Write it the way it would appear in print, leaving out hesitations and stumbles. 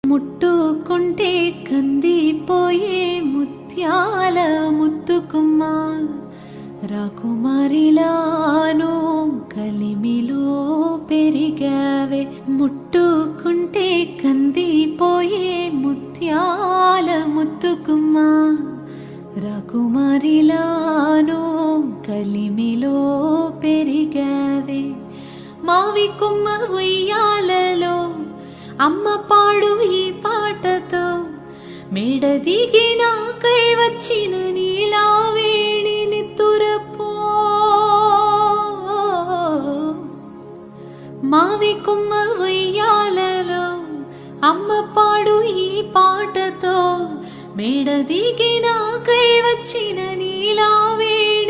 ముట్టుకుంటే కందిపోయే ముత్యాల ముత్తుకుమ్మా రాకుమారిలాను కలిమిలో పెరిగావే. ముట్టుకుంటే కందిపోయే ముత్యాల ముత్తుకుమ్మా రాకుమారిలాను కలిమిలో పెరిగావే. మావి కొమ్మ ఉయ్యాలలో అమ్మ పాడు ఈ పాటతో మేడ దిగి నాకై వచ్చిన నీలా వేణిని తురపో. మావి కొమ్మ ఉయ్యాలలో అమ్మ పాడు ఈ పాటతో మేడ దిగి నాకై వచ్చిన నీలా వేణి